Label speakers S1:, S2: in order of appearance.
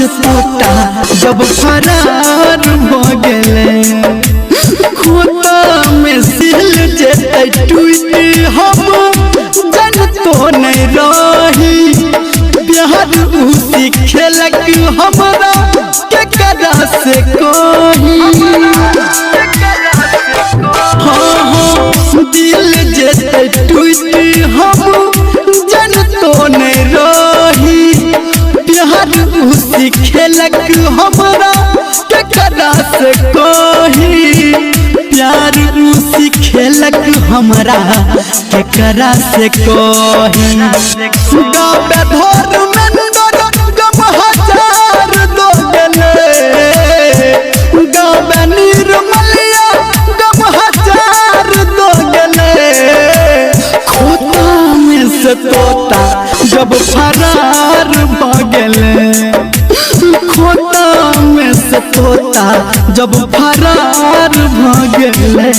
S1: से तोता जब फरार हो गेले खोता में सिल जेते टूट हम जन तो नहीं रही प्यार उसी खेलक हमरा के करा से कोही हाँ दिल जेते टूट हम जन तो नहीं रही प्यार उसी खेलक हमरा के करा से कोही प्यार उसी खेलक हमरा के करा से कोही गावे धोर में गम हजार दो गेले गावे निर्मलिया गम हजार दो गेले खोता में से तोता जब फरार भ गेले खोता में से तोता जब फरार भ गेले।